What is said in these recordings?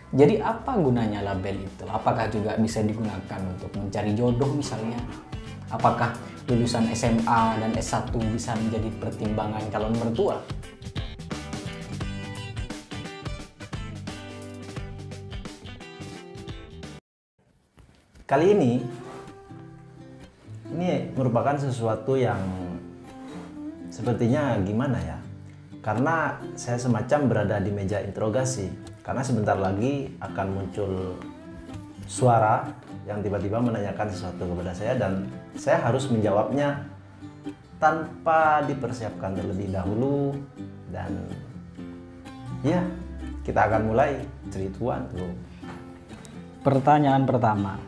Jadi apa gunanya label itu? Apakah juga bisa digunakan untuk mencari jodoh misalnya? Apakah lulusan SMA dan S1 bisa menjadi pertimbangan calon mertua? Kali ini merupakan sesuatu yang sepertinya gimana ya? Karena saya semacam berada di meja interogasi. Karena sebentar lagi akan muncul suara yang tiba-tiba menanyakan sesuatu kepada saya dan saya harus menjawabnya tanpa dipersiapkan terlebih dahulu. Dan ya, kita akan mulai cerituan tuh. Pertanyaan pertama.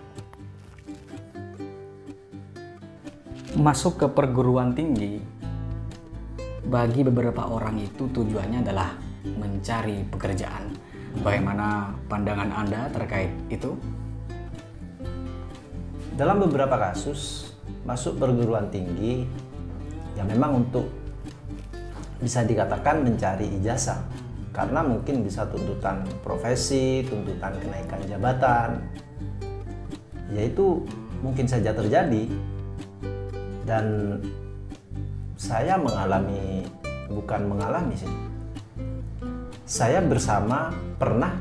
Masuk ke perguruan tinggi bagi beberapa orang itu tujuannya adalah mencari pekerjaan. Bagaimana pandangan Anda terkait itu? Dalam beberapa kasus masuk perguruan tinggi ya memang untuk bisa dikatakan mencari ijazah, karena mungkin bisa tuntutan profesi, tuntutan kenaikan jabatan, yaitu mungkin saja terjadi. Dan saya bukan mengalami sih, saya pernah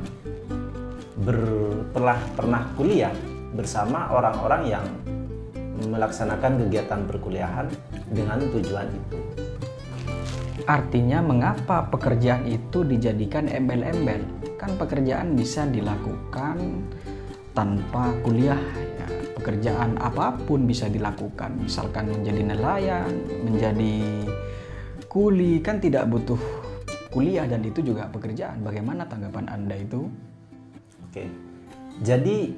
kuliah bersama orang-orang yang melaksanakan kegiatan perkuliahan dengan tujuan itu. Artinya mengapa pekerjaan itu dijadikan embel-embel? Kan pekerjaan bisa dilakukan tanpa kuliah ya. Pekerjaan apapun bisa dilakukan, misalkan menjadi nelayan, menjadi kuli, kan tidak butuh kuliah dan itu juga pekerjaan. Bagaimana tanggapan Anda itu? Oke, jadi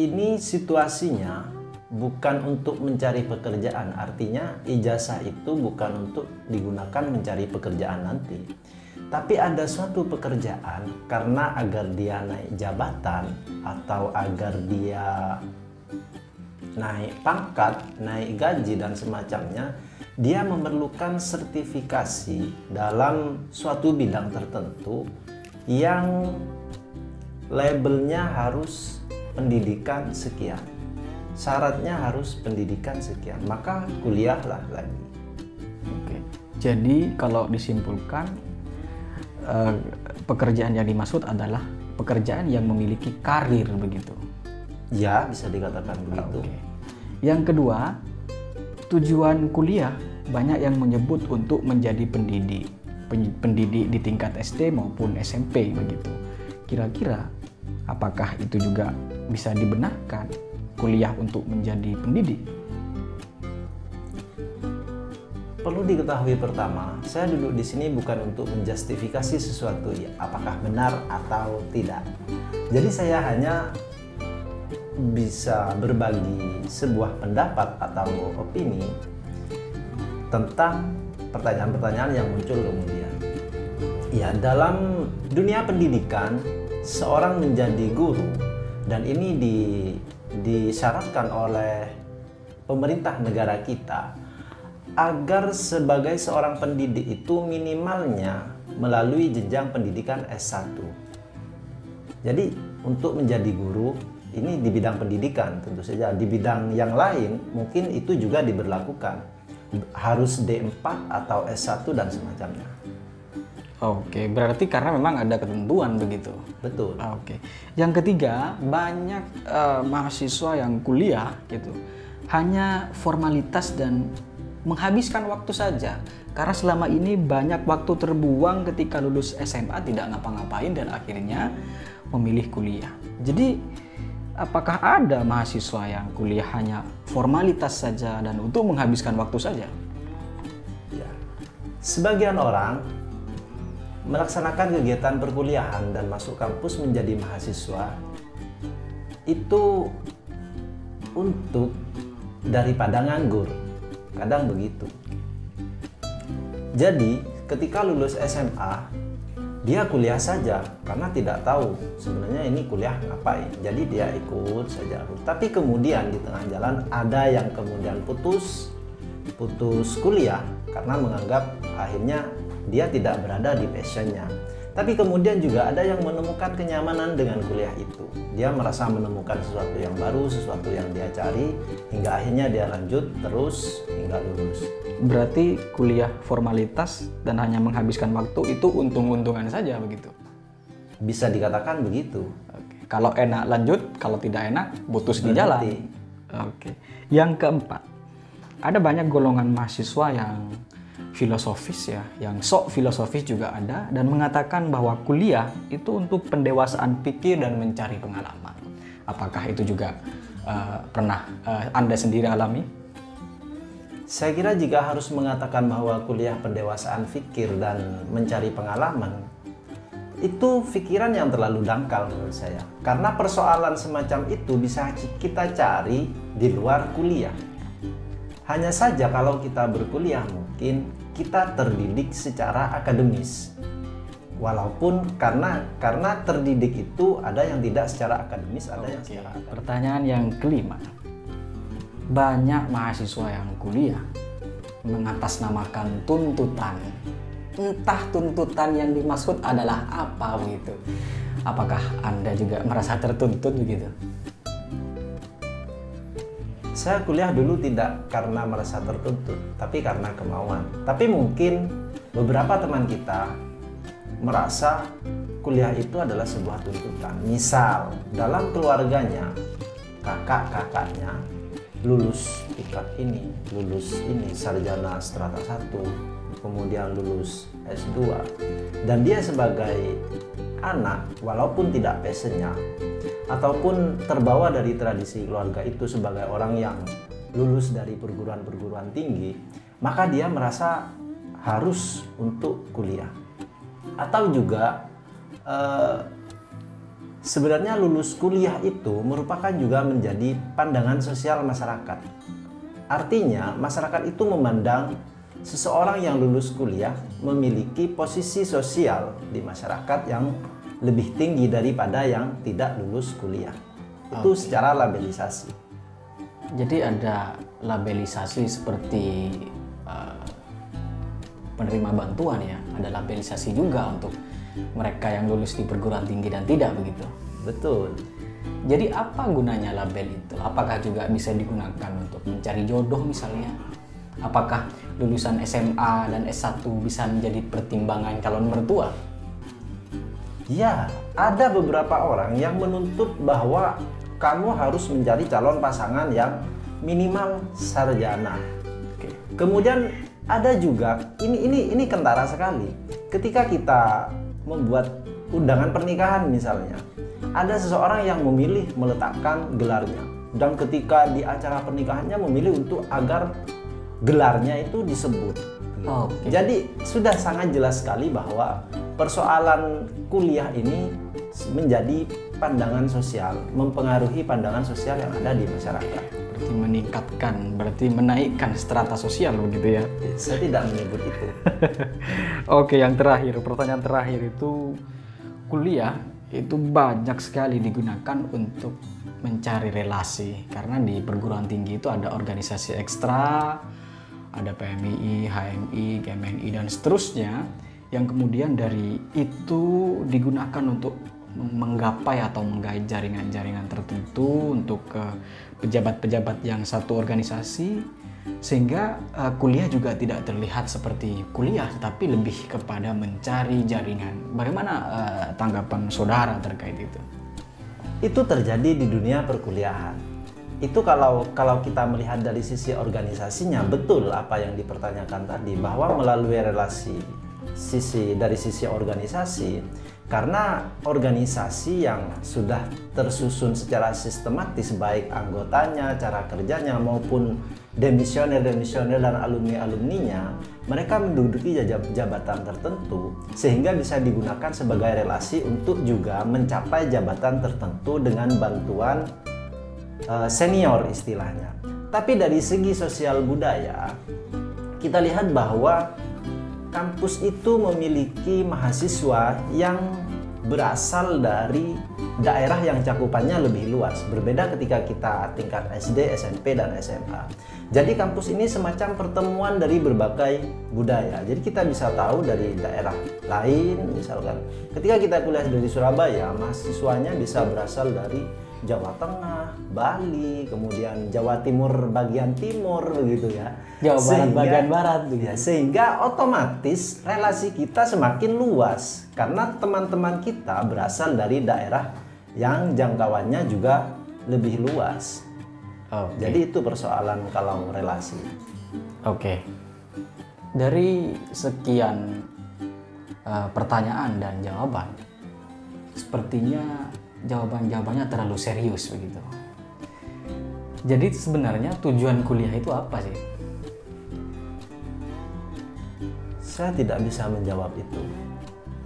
ini situasinya bukan untuk mencari pekerjaan, artinya ijazah itu bukan untuk digunakan mencari pekerjaan nanti. Tapi ada suatu pekerjaan karena agar dia naik jabatan atau agar dia naik pangkat, naik gaji dan semacamnya, dia memerlukan sertifikasi dalam suatu bidang tertentu yang labelnya harus pendidikan sekian. Syaratnya harus pendidikan sekian, maka kuliahlah lagi. Oke. Jadi kalau disimpulkan, pekerjaan yang dimaksud adalah pekerjaan yang memiliki karir begitu. Ya, bisa dikatakan begitu. Oke. Yang kedua, tujuan kuliah banyak yang menyebut untuk menjadi pendidik di tingkat SD maupun SMP begitu. Kira-kira apakah itu juga bisa dibenarkan kuliah untuk menjadi pendidik? Perlu diketahui pertama, saya duduk di sini bukan untuk menjustifikasi sesuatu ya, apakah benar atau tidak. Jadi saya hanya bisa berbagi sebuah pendapat atau opini tentang pertanyaan-pertanyaan yang muncul kemudian. Ya, dalam dunia pendidikan, seorang menjadi guru dan ini disyaratkan oleh pemerintah negara kita agar sebagai seorang pendidik itu minimalnya melalui jenjang pendidikan S1. Jadi untuk menjadi guru ini di bidang pendidikan tentu saja, di bidang yang lain mungkin itu juga diberlakukan. Harus D4 atau S1 dan semacamnya. Oke, berarti karena memang ada ketentuan begitu. Betul. Oke. Yang ketiga, banyak mahasiswa yang kuliah gitu hanya formalitas dan menghabiskan waktu saja. Karena selama ini banyak waktu terbuang ketika lulus SMA tidak ngapa-ngapain dan akhirnya memilih kuliah. Jadi apakah ada mahasiswa yang kuliah hanya formalitas saja dan untuk menghabiskan waktu saja? Ya. Sebagian orang melaksanakan kegiatan perkuliahan dan masuk kampus menjadi mahasiswa itu untuk daripada nganggur. Kadang begitu. Jadi ketika lulus SMA dia kuliah saja karena tidak tahu sebenarnya ini kuliah ngapain. Jadi dia ikut saja. Tapi kemudian di tengah jalan ada yang kemudian putus kuliah karena menganggap akhirnya dia tidak berada di passionnya. Tapi kemudian juga ada yang menemukan kenyamanan dengan kuliah itu. Dia merasa menemukan sesuatu yang baru, sesuatu yang dia cari, hingga akhirnya dia lanjut terus hingga lulus. Berarti kuliah formalitas dan hanya menghabiskan waktu itu untung-untungan saja begitu? Bisa dikatakan begitu. Oke. Kalau enak lanjut, kalau tidak enak putus di Berhenti. jalan. Oke. Yang keempat, ada banyak golongan mahasiswa yang filosofis ya, yang sok filosofis juga ada dan mengatakan bahwa kuliah itu untuk pendewasaan pikir dan mencari pengalaman. Apakah itu juga pernah Anda sendiri alami? Saya kira jika harus mengatakan bahwa kuliah pendewasaan pikir dan mencari pengalaman, itu pikiran yang terlalu dangkal menurut saya. Karena persoalan semacam itu bisa kita cari di luar kuliah. Hanya saja kalau kita berkuliah mungkin kita terdidik secara akademis. Walaupun karena terdidik itu ada yang tidak secara akademis, ada yang secara akademis. Pertanyaan yang kelima. Banyak mahasiswa yang kuliah mengatasnamakan tuntutan. Entah tuntutan yang dimaksud adalah apa begitu. Apakah Anda juga merasa tertuntut begitu? Saya kuliah dulu tidak karena merasa tertuntut, tapi karena kemauan. Tapi mungkin beberapa teman kita merasa kuliah itu adalah sebuah tuntutan. Misal, dalam keluarganya, kakak-kakaknya lulus tingkat ini, sarjana strata 1, kemudian lulus S2. Dan dia sebagai anak, walaupun tidak passionnya, ataupun terbawa dari tradisi keluarga itu sebagai orang yang lulus dari perguruan-perguruan tinggi, maka dia merasa harus untuk kuliah. Atau juga sebenarnya lulus kuliah itu merupakan juga menjadi pandangan sosial masyarakat. Artinya masyarakat itu memandang seseorang yang lulus kuliah memiliki posisi sosial di masyarakat yang lebih tinggi daripada yang tidak lulus kuliah. Itu secara labelisasi. Jadi ada labelisasi seperti penerima bantuan ya, ada labelisasi juga untuk mereka yang lulus di perguruan tinggi dan tidak begitu. Betul. Jadi apa gunanya label itu? Apakah juga bisa digunakan untuk mencari jodoh misalnya? Apakah lulusan SMA dan S1 bisa menjadi pertimbangan calon mertua? Ya, ada beberapa orang yang menuntut bahwa kamu harus mencari calon pasangan yang minimal sarjana. Oke. Kemudian ada juga ini kentara sekali. Ketika kita membuat undangan pernikahan misalnya, ada seseorang yang memilih meletakkan gelarnya, dan ketika di acara pernikahannya memilih untuk agar gelarnya itu disebut. Oke. Jadi sudah sangat jelas sekali bahwa persoalan kuliah ini menjadi pandangan sosial, mempengaruhi pandangan sosial yang ada di masyarakat. Berarti meningkatkan, berarti menaikkan strata sosial begitu ya? Saya tidak menyebut itu. Oke, yang terakhir, pertanyaan terakhir itu kuliah itu banyak sekali digunakan untuk mencari relasi, karena di perguruan tinggi itu ada organisasi ekstra, ada PMII, HMI, GMNI dan seterusnya, yang kemudian dari itu digunakan untuk menggapai atau menggait jaringan-jaringan tertentu untuk pejabat-pejabat yang satu organisasi, sehingga kuliah juga tidak terlihat seperti kuliah tetapi lebih kepada mencari jaringan. Bagaimana tanggapan saudara terkait itu? Itu terjadi di dunia perkuliahan. Itu kalau kita melihat dari sisi organisasinya, betul apa yang dipertanyakan tadi, bahwa melalui relasi dari sisi organisasi, karena organisasi yang sudah tersusun secara sistematis, baik anggotanya, cara kerjanya maupun demisioner dan alumninya, mereka menduduki jabatan tertentu sehingga bisa digunakan sebagai relasi untuk juga mencapai jabatan tertentu dengan bantuan senior istilahnya. Tapi dari segi sosial budaya, kita lihat bahwa kampus itu memiliki mahasiswa yang berasal dari daerah yang cakupannya lebih luas. Berbeda ketika kita tingkat SD, SMP, dan SMA. Jadi kampus ini semacam pertemuan dari berbagai budaya. Jadi kita bisa tahu dari daerah lain, misalkan ketika kita kuliah dari Surabaya, mahasiswanya bisa berasal dari Jawa Tengah, Bali, kemudian Jawa Timur bagian timur begitu ya. Jawa Barat bagian barat begitu. Ya, sehingga otomatis relasi kita semakin luas karena teman-teman kita berasal dari daerah yang jangkauannya juga lebih luas. Jadi itu persoalan kalau relasi. Oke. Dari sekian pertanyaan dan jawaban, sepertinya jawabannya terlalu serius begitu. Jadi sebenarnya tujuan kuliah itu apa sih? Saya tidak bisa menjawab itu.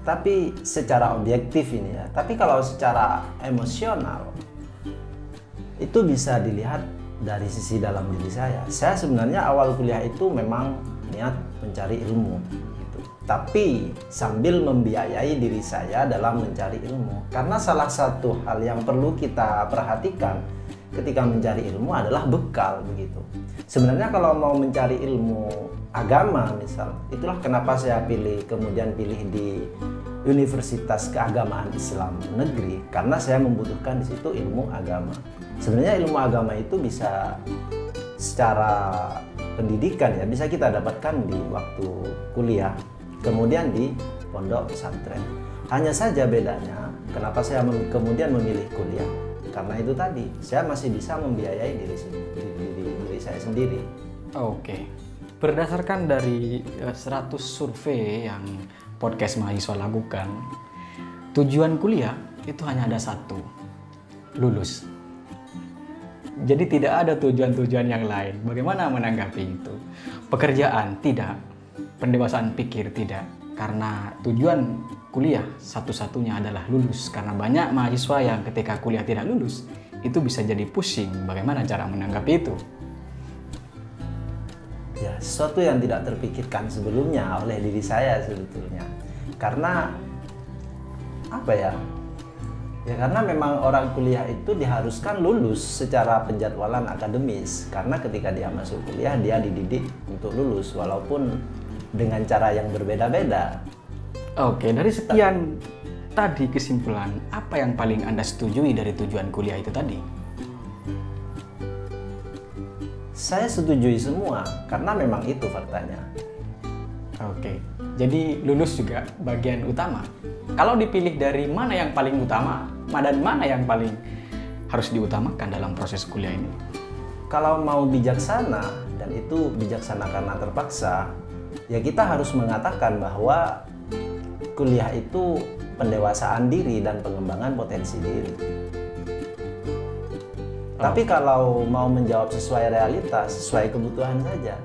Tapi secara objektif ini ya. Tapi kalau secara emosional itu bisa dilihat dari sisi dalam diri saya. Saya sebenarnya awal kuliah itu memang niat mencari ilmu. Tapi sambil membiayai diri saya dalam mencari ilmu. Karena salah satu hal yang perlu kita perhatikan ketika mencari ilmu adalah bekal begitu. Sebenarnya kalau mau mencari ilmu agama misal, itulah kenapa saya kemudian pilih di Universitas Keagamaan Islam Negeri, karena saya membutuhkan di situ ilmu agama. Sebenarnya ilmu agama itu bisa secara pendidikan ya, bisa kita dapatkan di waktu kuliah, kemudian di pondok pesantren. Hanya saja bedanya, kenapa saya kemudian memilih kuliah? Karena itu tadi, saya masih bisa membiayai diri saya sendiri. Oke. Berdasarkan dari 100 survei yang podcast mahasiswa lakukan, tujuan kuliah itu hanya ada satu, lulus. Jadi tidak ada tujuan-tujuan yang lain. Bagaimana menanggapi itu? Pekerjaan tidak. Pendewasaan pikir tidak, karena tujuan kuliah satu-satunya adalah lulus. Karena banyak mahasiswa yang ketika kuliah tidak lulus itu bisa jadi pusing. Bagaimana cara menanggapi itu? Ya, sesuatu yang tidak terpikirkan sebelumnya oleh diri saya sebetulnya. Karena apa ya? Ya karena memang orang kuliah itu diharuskan lulus secara penjadwalan akademis. Karena ketika dia masuk kuliah dia dididik untuk lulus walaupun dengan cara yang berbeda-beda. Oke, dari sekian tadi kesimpulan, apa yang paling Anda setujui dari tujuan kuliah itu tadi? Saya setujui semua, karena memang itu faktanya. Oke, jadi lulus juga bagian utama. Kalau dipilih dari mana yang paling utama, dan mana yang paling harus diutamakan dalam proses kuliah ini? Kalau mau bijaksana, dan itu bijaksana karena terpaksa, ya kita harus mengatakan bahwa kuliah itu pendewasaan diri dan pengembangan potensi diri. Tapi kalau mau menjawab sesuai realitas, sesuai kebutuhan saja,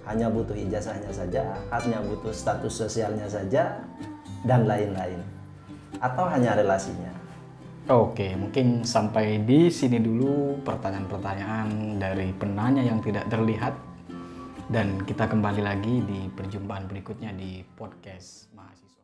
hanya butuh ijazahnya saja, hanya butuh status sosialnya saja, dan lain-lain. Atau hanya relasinya. Oke, mungkin sampai di sini dulu pertanyaan-pertanyaan dari penanya yang tidak terlihat. Dan kita kembali lagi di perjumpaan berikutnya di podcast mahasiswa.